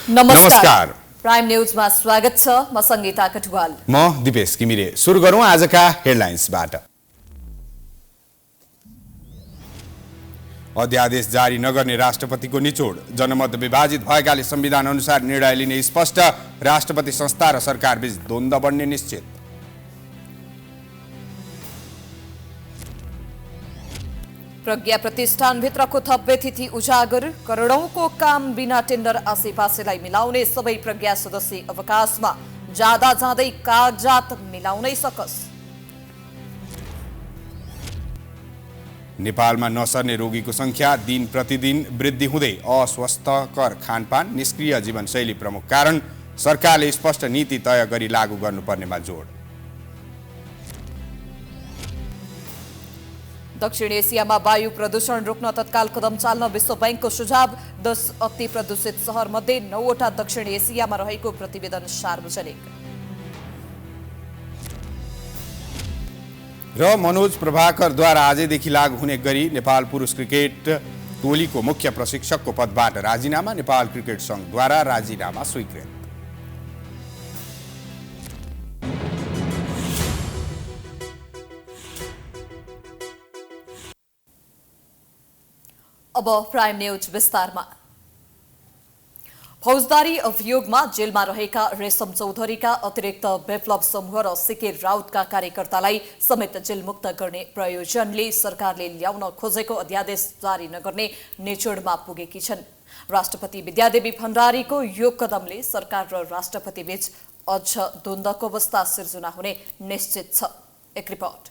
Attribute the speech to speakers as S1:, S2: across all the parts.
S1: नमस्कार।
S2: प्राइम न्यूजमा स्वागत छ। म संगीता कटुवाल।
S1: म दिपेश किमिरे। सुरु गरौँ आजका हेडलाइन्सबाट। अध्यादेश जारी नगर्ने राष्ट्रपतिको निचोड। जनमत विभाजित भएकाले संविधान अनुसार निर्णय लिने स्पष्ट। राष्ट्रपति संस्था र सरकार बीच द्वन्द्व बढ्ने निश्चित।
S2: प्रज्ञा प्रतिष्ठानभित्रको थप व्यतिथि उजागर। करोडौंको काम बिना टेन्डर आसेपासेलाई मिलाउने सबै प्रज्ञा सदस्य अवकाशमा। जाँदा जाँदै कागजात मिलाउनै सकस।
S1: नेपालमा नसर्ने रोगीको संख्या दिन प्रतिदिन वृद्धि हुँदै। अस्वस्थकर खानपान, निष्क्रिय जीवनशैली प्रमुख कारण। सरकारले स्पष्ट नीति तय गरी लागू गर्नुपर्नेमा जोड।
S2: दक्षिण एसियामा वायु प्रदूषण रोक्न तत्काल कदम चाल्न विश्व बैंकको सुझाव। 10 अति प्रदूषित शहर मध्ये 9वटा दक्षिण एसियामा रहेको प्रतिवेदन सार्वजनिक।
S1: र मनोज प्रभाकरद्वारा आजैदेखि लागू हुने गरी नेपाल पुरुष क्रिकेट टोलीको मुख्य प्रशिक्षकको पदबाट राजीनामा। नेपाल क्रिकेट संघद्वारा राजीनामा स्वीकृत।
S2: अब प्राइम न्यूज विस्तारमा। फौजदारी अभियोगमा जेलमा रहेका रेशम चौधरीका अतिरिक्त विप्लव समूह र सिके राउतका कार्यकर्तालाई समेत जेलमुक्त गर्ने प्रयोजनले सरकारले ल्याउन खोजेको अध्यादेश जारी नगर्ने निचोडमा पुगेकी छन्। राष्ट्रपति विद्यादेवी भण्डारीको यो कदमले सरकार र राष्ट्रपति बीच अझ द्वन्द्वको अवस्था सिर्जना हुने निश्चित छ। एक रिपोर्ट।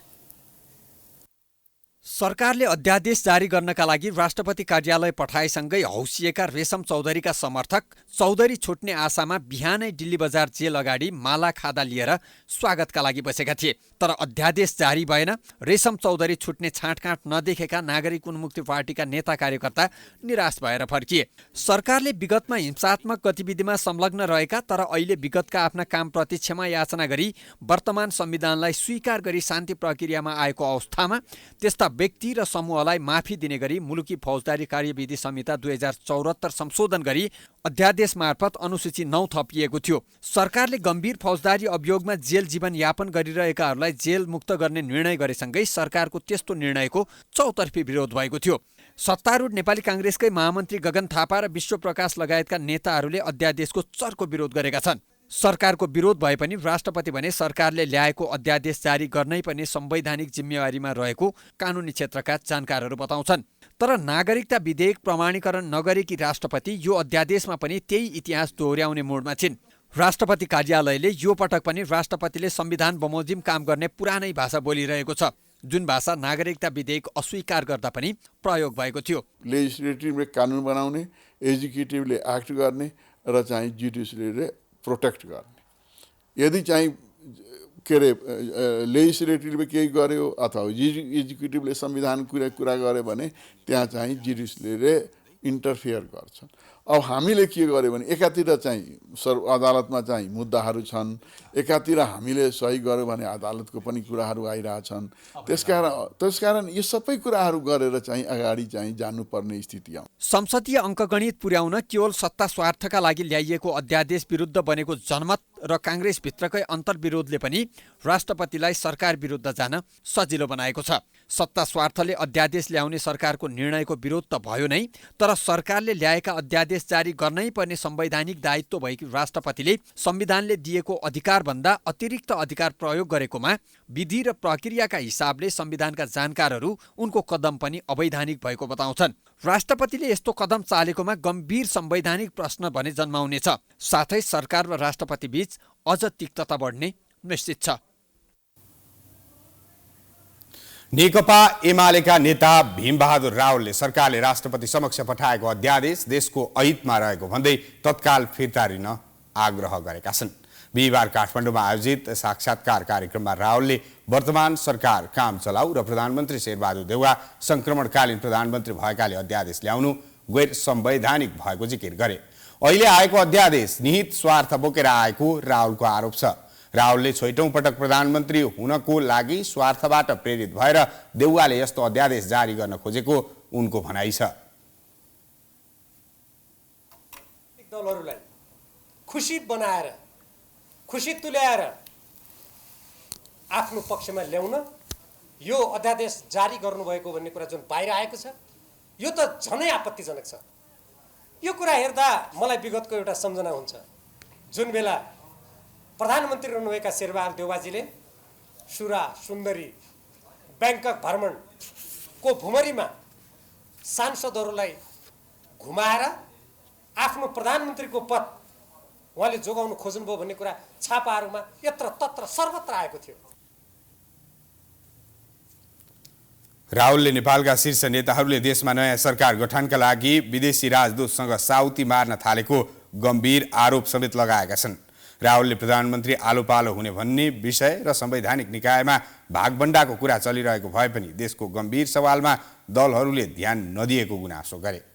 S3: सरकारले अध्यादेश जारी गर्नका लागि राष्ट्रपति कार्यालय पठाएसँगै हौसिएका रेशम चौधरीका समर्थक चौधरी छुट्ने आशामा बिहानै दिल्ली बजार जेल अगाडि माला खादा लिएर स्वागतका लागि बसेका थिए। तर अध्यादेश जारी भएन। रेशम चौधरी छुट्ने छाँटकाँट नदेखेका नागरिक उन्मुक्ति पार्टीका नेता कार्यकर्ता निराश भएर फर्किए। सरकारले विगतमा हिंसात्मक गतिविधिमा संलग्न रहेका तर अहिले विगतका आफ्ना कामप्रति क्षमा याचना गरी वर्तमान संविधानलाई स्वीकार गरी शान्ति प्रक्रियामा आएको अवस्थामा त्यस्ता व्यक्ति र समूहलाई माफी दिने गरी मुलुकी फौजदारी कार्यविधि संहिता 2074 संशोधन गरी अध्यादेश मार्फत अनुसूची 9 थपिएको थियो। सरकारले गम्भीर फौजदारी अभियोगमा जेल जीवन यापन गरिरहेकाहरूलाई जेल मुक्त गर्ने निर्णय गरेसँगै सरकारको त्यस्तो निर्णयको चौतर्फी विरोध भएको थियो। सत्तारूढ नेपाली काङ्ग्रेसकै महामन्त्री गगन थापा र विश्वप्रकाश लगायतका नेताहरूले अध्यादेशको चर्को विरोध गरेका छन्। सरकारको विरोध भए पनि राष्ट्रपति भने सरकारले ल्याएको अध्यादेश जारी गर्नै पर्ने संवैधानिक जिम्मेवारीमा रहेको कानुनी क्षेत्रका जानकारहरू बताउँछन्। तर नागरिकता विधेयक प्रमाणीकरण नगरेकी राष्ट्रपति यो अध्यादेशमा पनि त्यही इतिहास दोहोर्याउने मोडमा छिन्। राष्ट्रपति कार्यालयले यो पटक पनि राष्ट्रपतिले संविधान बमोजिम काम गर्ने पुरानै भाषा बोलिरहेको छ, जुन भाषा नागरिकता विधेयक अस्वीकार गर्दा पनि प्रयोग भएको थियो।
S4: लेजिस्लेटिभले कानुन बनाउने, एक्जिक्युटिभले एक्ट गर्ने र चाहिँ जुडिसियरीले प्रोटेक्ट गर्ने। यदि चाहिँ के अरे लेजिस्लेटिभले केही गर्यो अथवा एक्जिक्युटिभले संविधान कुरा गर्यो भने त्यहाँ चाहिँ जुडिसियरीले इन्टरफियर गर्छ। अब हामीले के गर्यो भने एकातिर चाहिँ अदालतमा चाहिँ मुद्दाहरू छन्, एकातिर हामीले सही गर्यो भने अदालतको पनि कुराहरू आइरहेछन्। त्यसकारण यो सबै कुराहरू गरेर चाहिँ अगाडि चाहिँ जानुपर्ने स्थिति आउँछ।
S3: संसदीय अङ्कगणित पुर्याउन केवल सत्ता स्वार्थका लागि ल्याइएको अध्यादेश विरुद्ध बनेको जनमत र काङ्ग्रेसभित्रकै अन्तर्विरोधले पनि राष्ट्रपतिलाई सरकार विरुद्ध जान सजिलो बनाएको छ। सत्ता स्वार्थले अध्यादेश ल्याउने सरकारको निर्णयको विरोध त भयो नै, तर सरकारले ल्याएका अध्यादेश जारी गर्नै पर्ने संवैधानिक दायित्व भएकी राष्ट्रपतिले संविधानले दिएको अधिकारभन्दा अतिरिक्त अधिकार प्रयोग गरेकोमा विधि र प्रक्रियाका हिसाबले संविधानका जानकारहरू उनको कदम पनि अवैधानिक भएको बताउँछन्। राष्ट्रपतिले यस्तो कदम चालेकोमा गम्भीर संवैधानिक प्रश्न भने जन्माउनेछ, साथै सरकार र राष्ट्रपति बीच अझ तिक्तता बढ्ने निश्चित छ।
S1: नेकपा एमालेका नेता भीमबहादुर रावलले सरकारले राष्ट्रपति समक्ष पठाएको अध्यादेश देशको अहितमा रहेको भन्दै तत्काल फिर्ता लिन आग्रह गरेका छन्। बिहिबार काठमाडौँमा आयोजित साक्षात्कार कार्यक्रममा रावलले वर्तमान सरकार काम चलाउ र प्रधानमन्त्री शेरबहादुर देउवा संक्रमणकालीन प्रधानमन्त्री भएकाले अध्यादेश ल्याउनु गैर संवैधानिक भएको जिकिर गरे। अहिले आएको अध्यादेश निहित स्वार्थ बोकेर आएको रावलको आरोप छ। रावलले छैटौं पटक प्रधानमन्त्री हुनको लागि स्वार्थबाट प्रेरित भएर देउवाले यस्तो अध्यादेश जारी गर्न खोजेको उनको भनाइ छ।
S5: दलहरूलाई खुसी बनाएर खुसी तुल्याएर आफ्नो पक्षमा ल्याउन यो अध्यादेश जारी गर्नुभएको भन्ने कुरा जुन बाहिर आएको छ यो त झनै आपत्तिजनक छ। यो कुरा हेर्दा मलाई विगतको एउटा सम्झना हुन्छ। जुन बेला प्रधानमन्त्री रहनुभएका शेरबहादुर देउवाजीले सुरा सुन्दरी ब्याङ्कक भ्रमणको भुमरीमा सांसदहरूलाई घुमाएर आफ्नो प्रधानमन्त्रीको पद उहाँले जोगाउन खोज्नुभयो भन्ने कुरा छापाहरूमा यत्र तत्र सर्वत्र आएको थियो।
S1: राहुलले नेपालका शीर्ष नेताहरूले देशमा नयाँ सरकार गठनका लागि विदेशी राजदूतसँग साउती मार्न थालेको गम्भीर आरोप समेत लगाएका छन्। राहुलले प्रधानमन्त्री आलोपालो हुने भन्ने विषय र संवैधानिक निकायमा भागबण्डाको कुरा चलिरहेको भए पनि देशको गम्भीर सवालमा दलहरूले ध्यान नदिएको गुनासो गरे।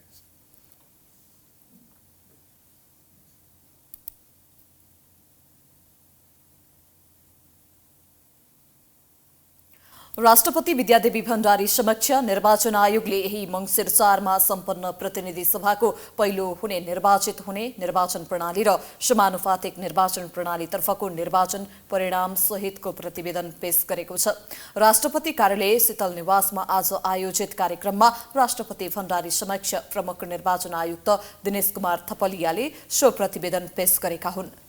S2: राष्ट्रपति विद्यादेवी भण्डारी समक्ष निर्वाचन आयोगले यही मंसिर 4 मा सम्पन्न प्रतिनिधि सभाको पहिलो हुने निर्वाचित हुने निर्वाचन प्रणाली र समानुपातिक निर्वाचन प्रणालीतर्फको निर्वाचन परिणाम सहितको प्रतिवेदन पेश गरेको छ। राष्ट्रपति कार्यालय शीतल निवासमा आज आयोजित कार्यक्रममा राष्ट्रपति भण्डारी समक्ष प्रमुख निर्वाचन आयुक्त दिनेश कुमार थपलियाले सो प्रतिवेदन पेश गरेका हुन्।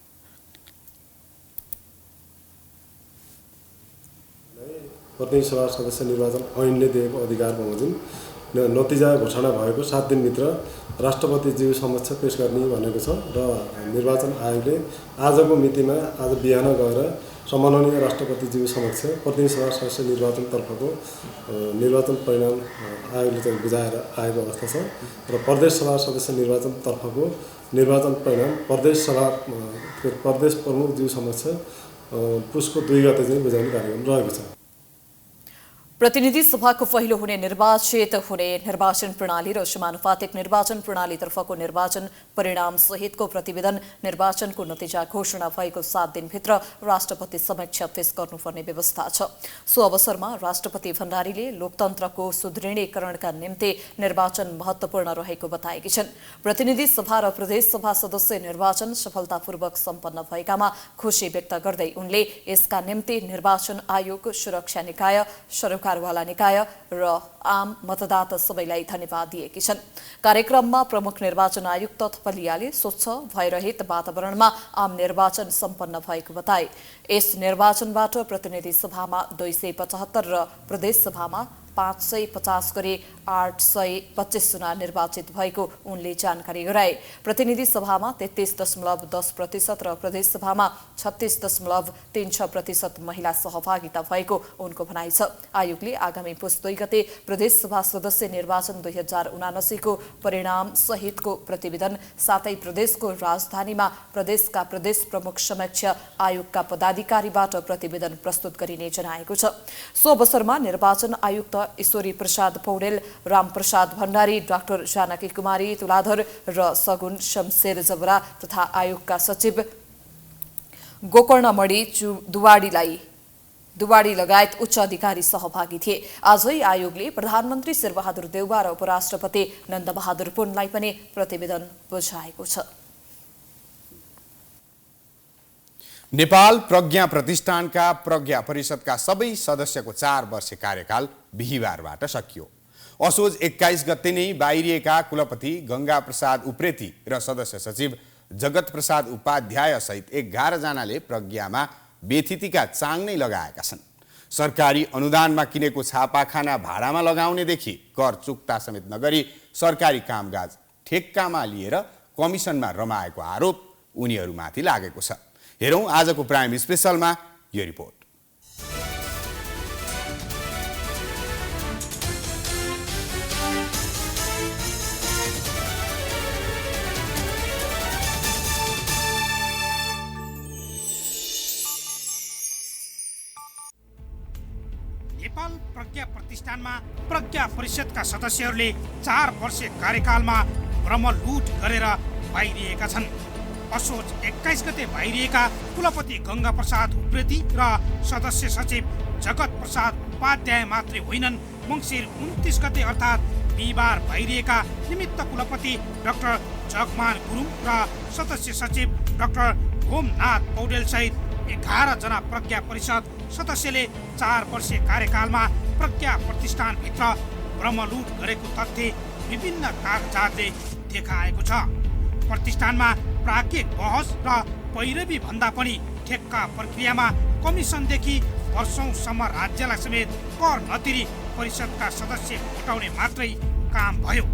S6: प्रतिनिधि सभा सदस्य निर्वाचन ऐनले दिएको अधिकार बमोजिम नतिजा घोषणा भएको 7 दिनभित्र राष्ट्रपतिज्यू समक्ष पेश गर्ने भनेको छ र निर्वाचन आयोगले आजको मितिमा आज बिहान गएर सम्माननीय राष्ट्रपतिज्यू समक्ष प्रतिनिधि सभा सदस्य निर्वाचनतर्फको निर्वाचन परिणाम आयोगले चाहिँ बुझाएर आएको अवस्था छ र प्रदेश सभा सदस्य निर्वाचनतर्फको निर्वाचन परिणाम प्रदेश प्रमुखज्यू समक्ष पुसको 2 गते चाहिँ बुझाउने कार्यक्रम रहेको छ।
S2: प्रतिनिधि सभाको पहिलो हुने निर्वाचित हुने निर्वाचन प्रणाली र समानुपातिक निर्वाचन प्रणालीतर्फको निर्वाचन परिणाम सहितको प्रतिवेदन निर्वाचनको नतिजा घोषणा भएको 7 दिनभित्र राष्ट्रपति समक्ष पेश गर्नुपर्ने व्यवस्था छ। सो अवसरमा राष्ट्रपति भण्डारीले लोकतन्त्रको सुदृढीकरणका निम्ति निर्वाचन महत्त्वपूर्ण रहेको बताएकी छन्। प्रतिनिधि सभा र प्रदेश सभा सदस्य निर्वाचन सफलतापूर्वक सम्पन्न भएकामा खुशी व्यक्त गर्दै उनले यसका निम्ति निर्वाचन आयोग, सुरक्षा निकाय, सरकारवाला निकाय र आम मतदाता सबैलाई धन्यवाद दिएकी छन्। कार्यक्रममा प्रमुख निर्वाचन आयुक्त थपलियाले स्वच्छ भयरहित वातावरणमा आम निर्वाचन सम्पन्न भएको बताए। यस निर्वाचनबाट प्रतिनिधि सभामा 275 र प्रदेश सभामा 550 गरी 825 जना निर्वाचित भएको उनले जानकारी गराए। प्रतिनिधि सभामा 33.10% र प्रदेश सभामा 36.36% महिला सहभागिता भएको उनको भनाइ छ। आयोगले आगामी पुस 2 गते प्रदेश सभा सदस्य निर्वाचन 2079 को परिणाम सहितको प्रतिवेदन साथै प्रदेशको राजधानीमा प्रदेशका प्रदेश प्रमुख समक्ष आयोगका पदाधिकारीबाट प्रतिवेदन प्रस्तुत गरिने जनाएको छ। सो अवसरमा निर्वाचन आयुक्त ईश्वरी प्रसाद पौडेल, रामप्रसाद भण्डारी, डाक्टर जानकी कुमारी तुलाधर र सगुन शमशेर जबरा तथा आयोगका सचिव गोकर्णमणि दुवाडी लगायत उच्च अधिकारी सहभागी थिए। आजै आयोगले प्रधानमन्त्री शेरबहादुर देउवा र उपराष्ट्रपति नन्दबहादुर पुनलाई पनि प्रतिवेदन बुझाएको छ।
S1: नेपाल प्रज्ञा प्रतिष्ठानका प्रज्ञा परिषदका सबै सदस्यको 4 वर्षे कार्यकाल बिहिबारबाट सकियो। असोज 21 गते नै बाहिरिएका कुलपति गंगा प्रसाद उप्रेती र सदस्य सचिव जगत प्रसाद उपाध्याय सहित 11 जनाले प्रज्ञामा बेथितिका चाङ नै लगाएका छन्। सरकारी अनुदानमा किनेको छापाखाना भाडामा लगाउनेदेखि कर चुक्ता समेत नगरी सरकारी कामकाज ठेक्कामा लिएर कमिसनमा रमाएको आरोप उनीहरूमाथि लागेको छ। हेरौं आजको प्राइम स्पेशलमा यो रिपोर्ट।
S7: नेपाल प्रज्ञा प्रतिष्ठानमा प्रज्ञा परिषदका सदस्यहरूले 4 वर्षे कार्यकालमा ब्रह्मलुट गरेर बाहिरिएका छन्। असोज 21 गते बाहिरिएका कुलपति गंगा प्रसाद उप्रेती र सदस्य सचिव जगत प्रसाद उपाध्याय मात्रै होइनन्, मङ्सिर 29 गते अर्थात् बिहिबार बाहिरिएका निमित्त कुलपति डाक्टर जगमान गुरुङ र सदस्य सचिव डाक्टर होमनाथ पौडेल सहित 11 जना प्रज्ञा परिषद सदस्यले 4 वर्षीय कार्यकालमा प्रज्ञा प्रतिष्ठानभित्र ब्रह्मलुट गरेको तथ्य विभिन्न कागजातले देखाएको छ। प्रतिष्ठानमा प्राज्ञिक बहस र पैरवी भन्दा पनि ठेक्का प्रक्रियामा कमिसनदेखि वर्षौंसम्म राज्यलाई समेत कर नतिरी परिषदका सदस्य हटाउने मात्रै काम भयो।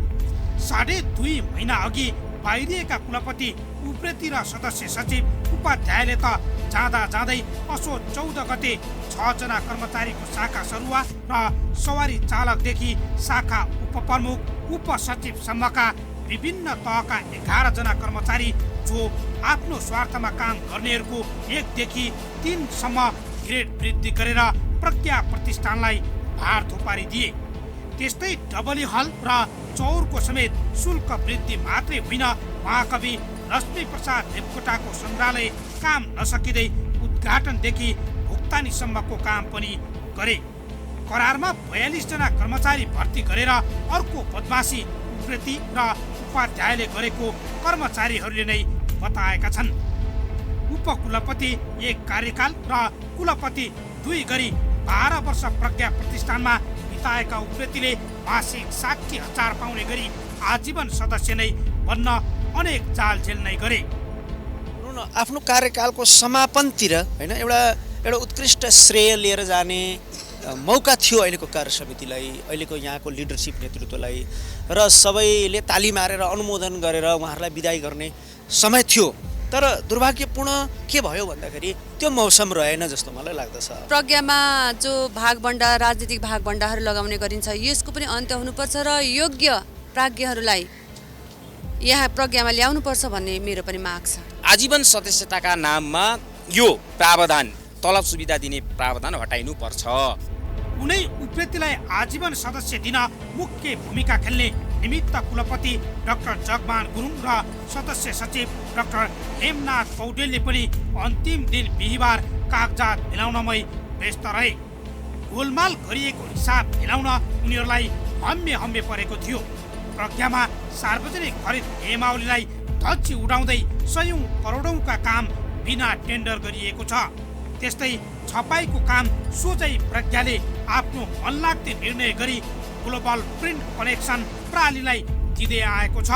S7: 2.5 महिना अघि बाहिरिएका कुलपति उप्रेती र सदस्य सचिव उपाध्यायले त जाँदा जाँदै असोज 14 गते 6 जना कर्मचारीको शाखा सरुवा र सवारी चालकदेखि शाखा उपप्रमुख उपसचिवसम्मका विभिन्न तहका 11 जना कर्मचारी जो आफ्नो स्वार्थमा काम गर्नेहरूको 1 देखि 3 सम्म ग्रेड वृद्धि गरेर प्रज्ञा प्रतिष्ठानलाई भार थोपारी दिए। त्यस्तै डबली हल र चौरको समेत शुल्क वृद्धि मात्रै होइन, महाकवि लक्ष्मी प्रसाद देवकोटाको सङ्ग्रहालय काम नसकिँदै उद्घाटनदेखि भुक्तानीसम्मको काम पनि गरे। करारमा 42 जना कर्मचारी भर्ती गरेर अर्को बदमासी उप्रेती र उपाध्यायले गरेको कर्मचारीहरूले नै बताएका छन्। उपकुलपति 1 कार्यकाल र कुलपति 2 गरी 12 वर्ष प्रज्ञा प्रतिष्ठानमा बिताएका उप्रेतीले मासिक 60,000 पाउने गरी आजीवन सदस्य नै बन्न अनेक जाल झेल्नै गरे।
S8: आफ्नो कार्यकालको समापनतिर हैन एउटा उत्कृष्ट श्रेय लिएर जाने मौका थियो अहिलेको कार्य समितिलाई, अहिलेको यहाँको लिडरसिप नेतृत्वलाई, र सबैले ताली मारेर अनुमोदन गरेर उहाँहरूलाई बिदाई गर्ने समय थियो। तर दुर्भाग्यपूर्ण के भयो भन्दाखेरि त्यो मौसम रहेन जस्तो मलाई लाग्दछ।
S9: प्रज्ञामा जो भागबण्डा राजनीतिक भागबण्डाहरू लगाउने गरिन्छ यसको पनि अन्त्य हुनुपर्छ र योग्य प्राज्ञहरूलाई यहाँ प्रज्ञामा ल्याउनुपर्छ भन्ने मेरो पनि माग छ।
S10: आजीवन सदस्यताका नाममा यो प्रावधान तलब सुविधा दिने प्रावधान हटाइनु पर्छ।
S7: कुनै उप्रेतीलाई आजीवन सदस्य दिन मुख्य भूमिका खेल्ने निमित्त कुलपति डाक्टर जगमान गुरुङ र सदस्य सचिव डाक्टर हेमनाथ पौडेलले पनि अन्तिम दिन बिहिबार कागजात मिलाउनमै व्यस्त रहे। गोलमाल गरिएको हिसाब मिलाउन उनीहरूलाई हम्मे परेको थियो। प्रज्ञामा सार्वजनिक खरिद नियमावलीलाई धच्ची उडाउँदै 100 करोडौंका काम बिना टेन्डर गरिएको छ। त्यस्तै छपाईको काम सोझै प्रज्ञाले आफ्नो मनलाग्दो निर्णय गरी ग्लोबल प्रिन्ट कलेक्सन प्रणालीलाई दिँदै आएको छ।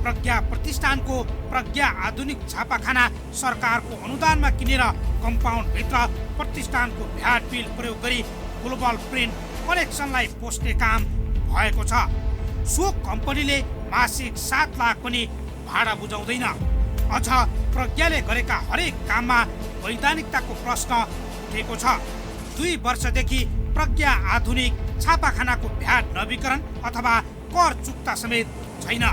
S7: प्रज्ञा प्रतिष्ठानको प्रज्ञा आधुनिक छापाखाना सरकारको अनुदानमा किनेर कम्पाउन्डभित्र प्रतिष्ठानको भ्याट बिल प्रयोग गरी ग्लोबल प्रिन्ट कलेक्सनलाई पोस्ने काम भएको छ। सो कम्पनीले मासिक 7 लाख पनि भाडा बुझाउँदैन। अझ प्रज्ञाले गरेका हरेक काममा वैधानिकताको प्रश्न उठेको छ। 2 वर्षदेखि प्रज्ञा आधुनिक छापाखानाको भ्याट नवीकरण अथवा कर चुक्ता समेत छैन।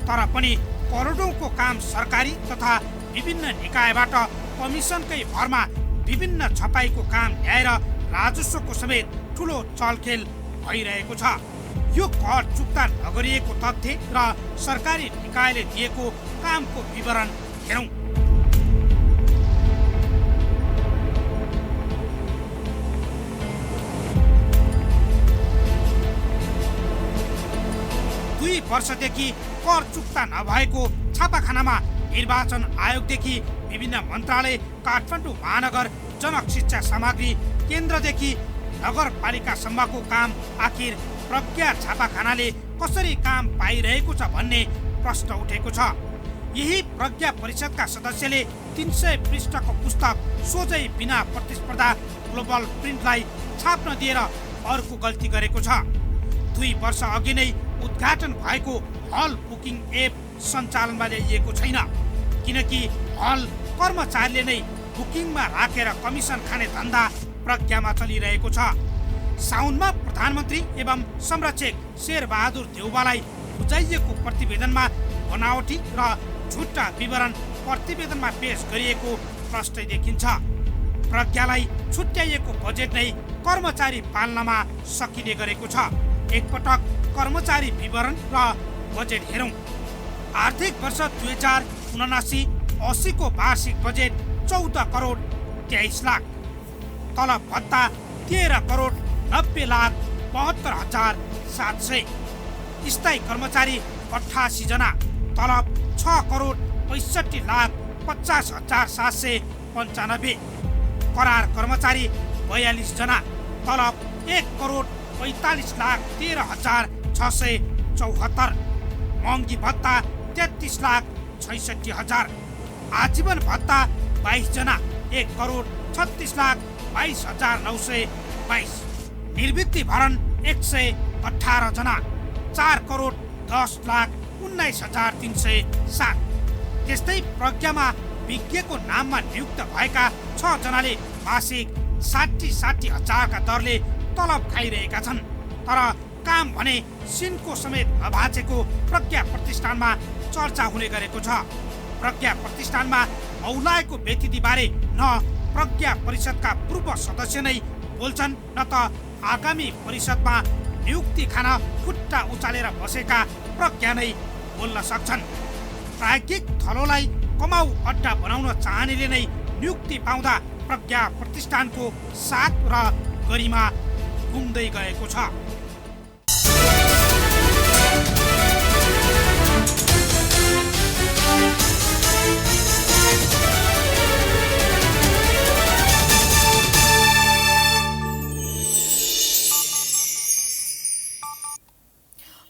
S7: तर पनि करोडौंको काम सरकारी तथा विभिन्न निकायबाट कमिसनकै भरमा विभिन्न छपाईको काम ल्याएर राजस्वको समेत ठुलो चलखेल भइरहेको छ। यो कर चुक्ता नगरिएको तथ्य र सरकारी निकायले दिएको कामको विवरण हेरौँ। वर्षदेखि कर चुक्ता नभएको छापाखानामा निर्वाचन आयोगदेखि विभिन्न मन्त्रालय, काठमाडौँ महानगर जनक शिक्षा सामग्री केन्द्रदेखि नगरपालिकासम्मको काम आखिर प्रज्ञा छापाखानाले कसरी काम पाइरहेको छ भन्ने प्रश्न उठेको छ। यही प्रज्ञा परिषदका सदस्यले 300 पृष्ठको पुस्तक सोझै बिना प्रतिस्पर्धा ग्लोबल प्रिन्टलाई छाप्न दिएर अर्को गल्ती गरेको छ। 2 वर्ष अघि नै उद्घाटन भएको हल बुकिङ एप सञ्चालनमा ल्याइएको छैन, किनकि हल कर्मचारीले नै बुकिङमा राखेर कमिसन खाने धन्दा प्रज्ञामा चलिरहेको छ। साउनमा प्रधानमन्त्री एवं संरक्षक शेरबहादुर देउवालाई बुझाइएको प्रतिवेदनमा बनावटी र झुटा विवरण प्रतिवेदनमा पेश गरिएको प्रष्टै देखिन्छ। प्रज्ञालाई छुट्याइएको बजेट नै कर्मचारी पाल्नमा सकिने गरेको छ। एकपटक कर्मचारी विवरण र बजेट हेरौँ। आर्थिक वर्ष 2079-80 को वार्षिक बजेट 14 करोड 23 लाख, तलब भत्ता 13 करोड 90 लाख 72,700, स्थायी कर्मचारी 88 जना, तलब 6 करोड 65 लाख 50,795। करार कर्मचारी 42 जना, तलब 1,45,13,674। महँगी भत्ता 33,66,000। आजीवन भत्ता 22 जना, 1,36,22,922। निर्वृत्ति भरण 118 जना, 4,10,19,307। त्यस्तै प्रज्ञामा विज्ञको नाममा नियुक्त भएका 6 जनाले मासिक 60,000 का दरले तलब खाइरहेका छन्। तर काम भने सिनको समेत नभाचेको प्रज्ञा प्रतिष्ठानमा चर्चा हुने गरेको छ। प्रज्ञा प्रतिष्ठानमा औलाएको व्यतिथिबारे न प्रज्ञा परिषदका पूर्व सदस्य नै बोल्छन्, न त आगामी परिषदमा नियुक्ति खान खुट्टा उचालेर बसेका प्रज्ञा नै बोल्न सक्छन्। प्राज्ञिक थलोलाई कमाउ अड्डा बनाउन चाहनेले नै नियुक्ति पाउँदा प्रज्ञा प्रतिष्ठानको साख र गरिमा गुम्दै गएको छ।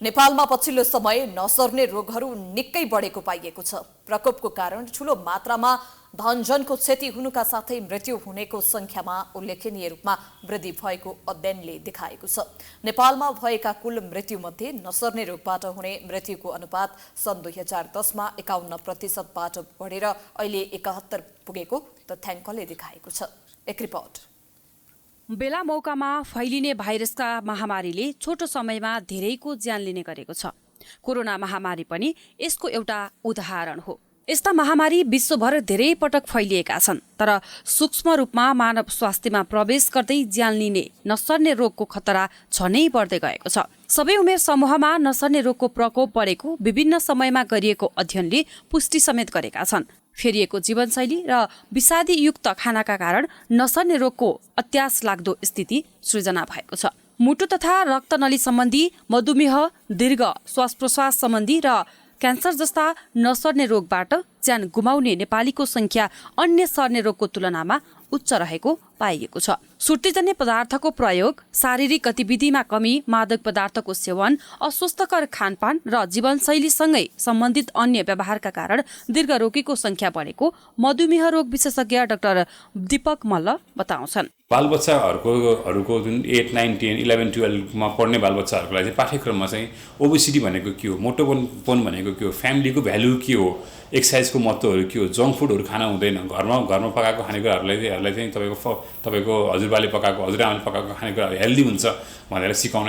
S2: नेपालमा पछिल्लो समय नसर्ने रोगहरू निकै बढेको पाइएको छ। प्रकोपको कारण ठूलो मात्रामा धनजनको क्षति हुनुका साथै मृत्यु हुनेको संख्यामा उल्लेखनीय रूपमा वृद्धि भएको अध्ययनले देखाएको छ। नेपालमा भएका कुल मृत्युमध्ये नसर्ने रोगबाट हुने मृत्युको अनुपात सन् 2010 मा 51% बढेर अहिले 71 पुगेको तथ्याङ्कले देखाएको छ। एक रिपोर्ट।
S11: बेला मौकामा फैलिने भाइरसका महामारीले छोटो समयमा धेरैको ज्यान लिने गरेको छ। कोरोना महामारी पनि यसको एउटा उदाहरण हो। यस्ता महामारी विश्वभर धेरै पटक फैलिएका छन्, तर सूक्ष्म रूपमा मानव स्वास्थ्यमा प्रवेश गर्दै ज्यान लिने नसर्ने रोगको खतरा झनै बढ्दै गएको छ। सबै उमेर समूहमा नसर्ने रोगको प्रकोप बढेको विभिन्न समयमा गरिएको अध्ययनले पुष्टि समेत गरेका छन्। फेरिएको जीवनशैली र विषादीयुक्त खानाका कारण नसर्ने रोगको अत्यास लाग्दो स्थिति सृजना भएको छ। मुटु तथा रक्तनली सम्बन्धी, मधुमेह, दीर्घ श्वास प्रश्वास सम्बन्धी र क्यान्सर जस्ता नसर्ने रोगबाट ज्यान गुमाउने नेपालीको संख्या अन्य सर्ने रोगको तुलनामा उच्च रहेको पाइएको छ। सुर्तीजन्य पदार्थको प्रयोग, शारीरिक गतिविधिमा कमी, मादक पदार्थको सेवन, अस्वस्थकर खानपान र जीवनशैलीसँगै सम्बन्धित अन्य व्यवहारका कारण दीर्घ रोगीको संख्या बढेको मधुमेह रोग विशेषज्ञ डाक्टर दीपक मल्ल बताउँछन्।
S12: बालबच्चाहरूको जुन 8, 9, 10, 11, 12मा पढ्ने बालबच्चाहरूको लागि चाहिँ पाठ्यक्रममा चाहिँ ओबेसिटी भनेको के हो, मोटोपन भनेको के हो, फ्यामिलीको भ्यालु के हो, एक्सर्साइजको महत्त्वहरू के हो, जङ्क फुडहरू खाना हुँदैन, घरमा पकाएको खानेकुराहरूलाई चाहिँ तपाईँको हजुरबाले पकाएको, हजुरआमाले पकाएको खानेकुराहरू हेल्दी हुन्छ भनेर सिकाउन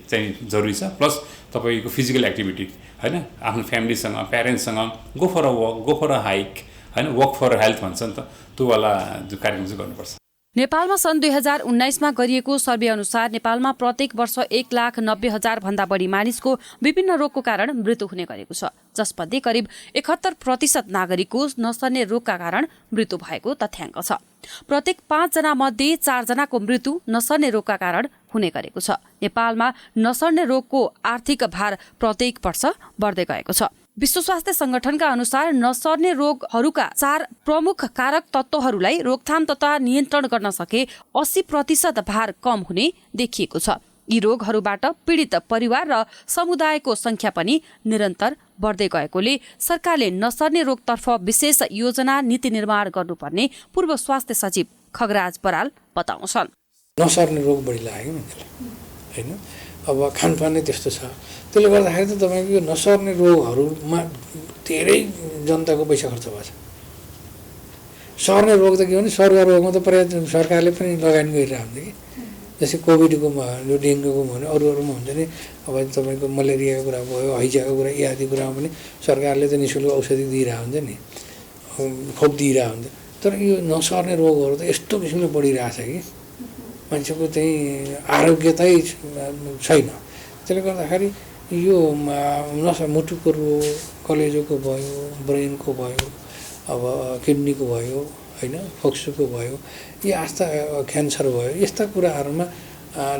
S12: चाहिँ जरुरी छ। प्लस तपाईँको फिजिकल एक्टिभिटी होइन, आफ्नो फ्यामिलीसँग, प्यारेन्ट्ससँग go for a walk, go for a hike होइन, वक फर हेल्थ भन्छ नि त, त्यो वाला कार्यक्रम चाहिँ गर्नुपर्छ।
S11: नेपालमा सन् 2019 मा गरिएको सर्वे अनुसार नेपालमा प्रत्येक वर्ष 1,90,000 भन्दा बढी मानिसको विभिन्न रोगको कारण मृत्यु हुने गरेको छ, जसमध्ये करिब 71% नागरिकको नसर्ने रोगका कारण मृत्यु भएको तथ्याङ्क छ। प्रत्येक 5 जना मध्ये 4 जनाको मृत्यु नसर्ने रोगका कारण हुने गरेको छ। नेपालमा नसर्ने रोगको आर्थिक भार प्रत्येक वर्ष बढ्दै गएको छ। विश्व स्वास्थ्य संगठनका अनुसार नसर्ने रोगहरूका 4 प्रमुख कारक तत्त्वहरूलाई रोकथाम तथा नियन्त्रण गर्न सके 80% भार कम हुने देखिएको छ। यी रोगहरूबाट पीडित परिवार र समुदायको संख्या पनि निरन्तर बढ्दै गएकोले सरकारले नसर्ने रोगतर्फ विशेष योजना नीति निर्माण गर्नुपर्ने पूर्व स्वास्थ्य सचिव खगराज बराल बताउँछन्।
S13: नसर्ने रोग बढी लाग्यो हैन, अब खानपान नै त्यस्तो छ, त्यसले गर्दाखेरि त तपाईँको यो नसर्ने रोगहरूमा धेरै जनताको पैसा खर्च भएको छ। सर्ने रोग त के भने सर्ग रोगमा त पर्याप्त सरकारले पनि लगानी गरिरहेको हुन्छ कि, जस्तै कोभिडको भयो, डेङ्गुको भयो, अरूमा हुन्छ नि, अब तपाईँको मलेरियाको कुरा भयो, हैजाको कुरा, यी आदि कुरामा पनि सरकारले त निःशुल्क औषधि दिइरहेको हुन्छ नि, खोप दिइरहेको हुन्छ। तर यो नसर्ने रोगहरू त यस्तो किसिमले बढिरहेछ कि मान्छेको चाहिँ आरोग्यतै छैन। त्यसले गर्दाखेरि यो मुटुको रोग, कलेजोको भयो, ब्रेनको भयो, अब किडनीको भयो होइन, फोक्सोको भयो, यी आस्था क्यान्सर भयो, यस्ता कुराहरूमा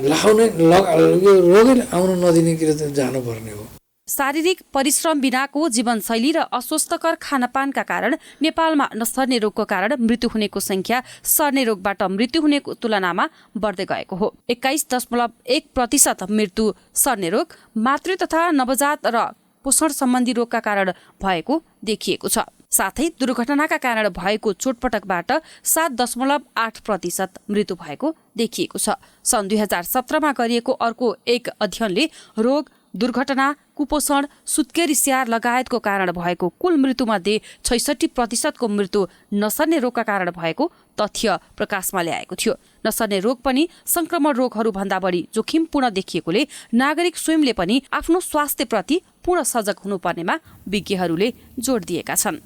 S13: यो रोगै आउन नदिने किरा जानुपर्ने हो।
S11: शारीरिक परिश्रम बिनाको जीवनशैली र अस्वस्थकर खानपानका कारण नेपालमा नसर्ने रोगको कारण मृत्यु हुनेको संख्या सर्ने रोगबाट मृत्यु हुनेको तुलनामा बढ्दै गएको हो। 21.1% मृत्यु सर्ने रोग, मातृ तथा नवजात र पोषण सम्बन्धी रोगका कारण भएको देखिएको छ। साथै दुर्घटनाका कारण भएको चोटपटकबाट 7.8% मृत्यु भएको देखिएको छ। सन् 2017मा गरिएको अर्को एक अध्ययनले रोग, दुर्घटना, कुपोषण, सुत्केरी स्याहार लगायतको कारण भएको कुल मृत्युमध्ये 66% मृत्यु नसर्ने रोगका कारण भएको तथ्य प्रकाशमा ल्याएको थियो। नसर्ने रोग पनि संक्रमण रोगहरूभन्दा बढी जोखिमपूर्ण देखिएकोले नागरिक स्वयंले पनि आफ्नो स्वास्थ्यप्रति पूर्ण सजग हुनुपर्नेमा विज्ञहरूले जोड दिएका छन्।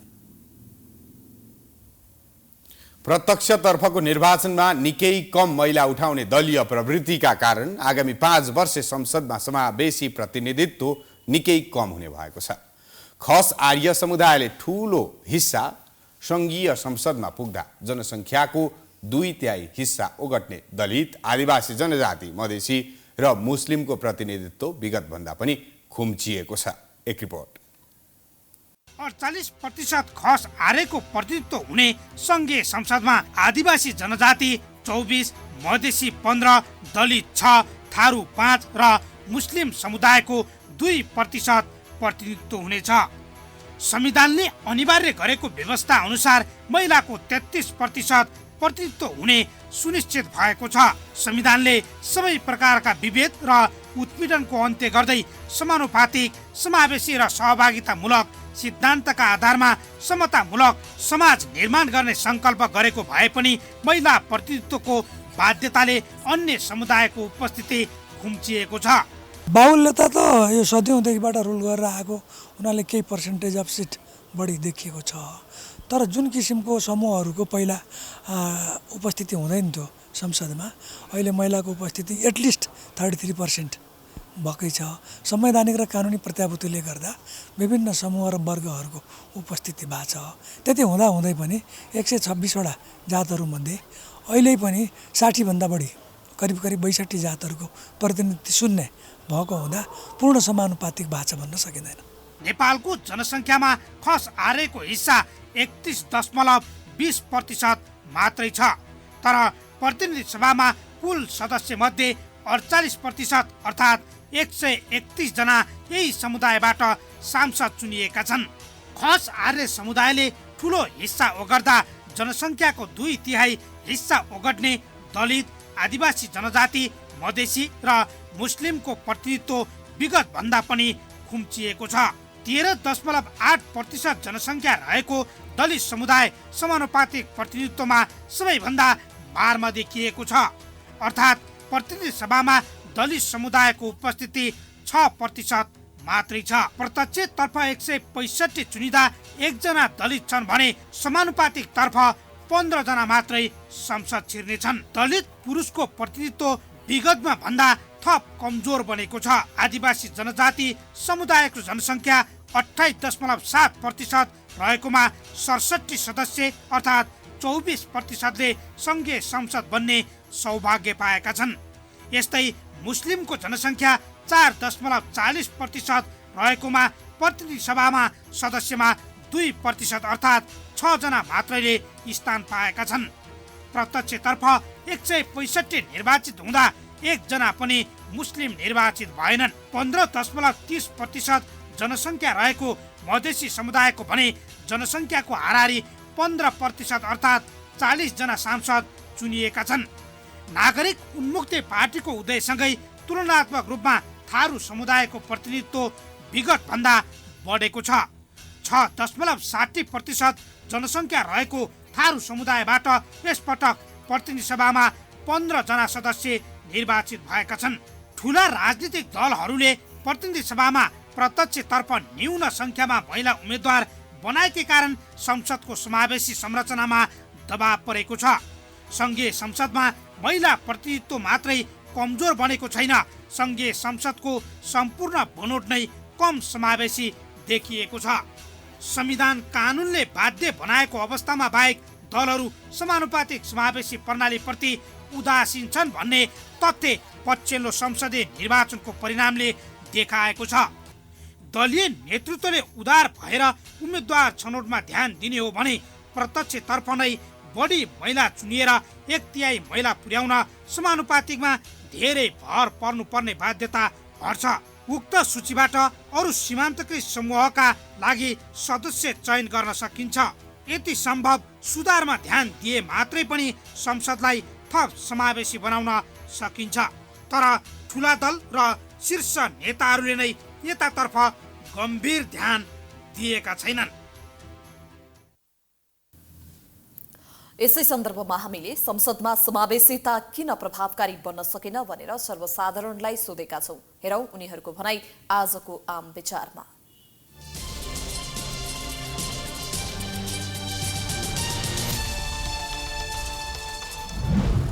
S1: प्रत्यक्षतर्फको निर्वाचनमा निकै कम महिला उठाउने दलीय प्रवृत्तिका कारण आगामी 5 वर्ष संसदमा समावेशी प्रतिनिधित्व निकै कम हुने भएको छ। खस आर्य समुदायले ठूलो हिस्सा संघीय संसदमा पुग्दा जनसङ्ख्याको 2/3 हिस्सा ओगट्ने दलित, आदिवासी जनजाति, मधेसी र मुस्लिमको प्रतिनिधित्व विगतभन्दा पनि खुम्चिएको छ। एक रिपोर्ट।
S7: 48% खस आर्यको प्रतिनिधित्व हुने संघीय संसदमा आदिवासी जनजाति 24, मधेसी 15, दलित 6, थारू 5 र मुस्लिम समुदायको 2% प्रतिनिधित्व हुनेछ। संविधानले अनिवार्य गरेको व्यवस्था अनुसार महिलाको 33% प्रतिनिधित्व हुने सुनिश्चित भएको छ। संविधानले सबै प्रकारका विभेद र उत्पीडनको अन्त्य गर्दै समानुपातिक, समावेशी र सहभागितामूलक सिद्धान्तका आधारमा समतामूलक समाज निर्माण गर्ने संकल्प गरेको भए पनि महिला प्रतिनिधित्वको बाध्यताले अन्य समुदायको उपस्थिति खुम्चिएको छ।
S14: बाहुल्यता त यो सदियौँदेखिबाट रुल गरेर आएको उनीहरूले केही पर्सेन्टेज अफ सिट बढी देखिएको छ। तर जुन किसिमको समूहहरूको पहिला उपस्थिति हुँदैन थियो संसदमा, अहिले महिलाको उपस्थिति एटलिस्ट 33% भएकै छ। संवैधानिक र कानुनी प्रत्याभूतिले गर्दा विभिन्न समूह र वर्गहरूको उपस्थिति भएको छ। त्यति हुँदाहुँदै पनि 126वटा जातहरूमध्ये अहिले पनि 60भन्दा बढी करिब 62 जातहरूको प्रतिनिधि शून्य भएको हुँदा पूर्ण समानुपातिक भएको छ भन्न सकिँदैन।
S7: नेपालको जनसङ्ख्यामा खस आर्यको हिस्सा 31.20% मात्रै छ। तर प्रतिनिधि सभामा कुल सदस्य मध्ये 48% अर्थात् 131 जना यही समुदायबाट सांसद चुनिएका छन्। खस आर्य समुदायले ठूलो हिस्सा ओगट्दा जनसङ्ख्याको 2/3 हिस्सा ओगट्ने दलित, आदिवासी जनजाति, मधेसी र मुस्लिमको प्रतिनिधित्व विगत भन्दा पनि खुम्चिएको छ। 13.8% जनसङ्ख्या रहेको दलित समुदाय समानुपातिक प्रतिनिधित्वमा सबैभन्दा बारमा देखिएको छ। अर्थात् प्रतिनिधि सभामा दलित समुदायको उपस्थिति 6% मात्रै छ। प्रत्यक्षतर्फ 165 चुनिँदा 1 जना दलित छन् भने समानुपातिक तर्फ 15 जना मात्रै संसद छिर्नेछन्। दलित पुरुषको प्रतिनिधित्व विगतमा भन्दा थप कमजोर बनेको छ। आदिवासी जनजाति समुदायको जनसङ्ख्या 28.7% रहेकोमा 67 सदस्य अर्थात् 24%ले संघीय संसद बन्ने सौभाग्य पाएका छन्। यस्तै मुस्लिमको जनसङ्ख्या 4.40% रहेकोमा प्रतिनिधि सभामा सदस्यमा 2% अर्थात् 6 जना मात्रैले स्थान पाएका छन्। प्रत्यक्षतर्फ 165 निर्वाचित हुँदा 1 जना पनि मुस्लिम निर्वाचित भएनन्। 15.30% जनसङ्ख्या रहेको मधेसी समुदायको भने जनसङ्ख्याको हाराहारी 15% अर्थात् 40 जना सांसद चुनिएका छन्। नागरिक उन्मुक्ति पार्टीको उदयसँगै तुलनात्मक रूपमा थारू समुदायको प्रतिनिधित्व विगत भन्दा बढेको छ। 6.60% जनसङ्ख्या रहेको थारू समुदायबाट यसपटक प्रतिनिधि सभामा 15 जना सदस्य निर्वाचित भएका छन्। ठूला राजनीतिक दलहरूले प्रतिनिधि सभामा प्रत्यक्षतर्फ न्यून सङ्ख्यामा महिला उम्मेद्वार बनाएकै कारण संसदको समावेशी संरचनामा दबाव परेको छ। संघीय संसदमा महिला प्रतिनिधित्व मात्रै कमजोर बनेको छैन, संघीय संसदको सम्पूर्ण बनोट नै कम समावेशी देखिएको छ। संविधान कानुनले बाध्य बनाएको अवस्थामा बाहेक दलहरू समानुपातिक समावेशी प्रणालीप्रति उदासीन छन् भन्ने तथ्य पछिल्लो संसदीय निर्वाचनको परिणामले देखाएको छ। दलीय नेतृत्वले उदार भएर उम्मेद्वार छनौटमा ध्यान दिने हो भने प्रत्यक्षतर्फ नै बढी महिला चुनिएर 1/3 महिला पुर्याउन समानुपातिकमा धेरै भर पर्नुपर्ने बाध्यता पर्छ। उक्त सूचीबाट अरू सीमान्तकृत समूहका लागि सदस्य चयन गर्न सकिन्छ। यति सम्भव सुधारमा ध्यान दिए मात्रै पनि संसदलाई थप समावेशी बनाउन सकिन्छ। तर ठुला दल र शीर्ष नेताहरूले नै यतातर्फ गम्भीर ध्यान दिएका छैनन्।
S2: यसै सन्दर्भमा हामीले संसदमा समावेशिता किन प्रभावकारी बन्न सकेन भनेर सर्वसाधारणलाई सोधेका छौं। हेरौं उनीहरूको भनाई आजको आम विचारमा।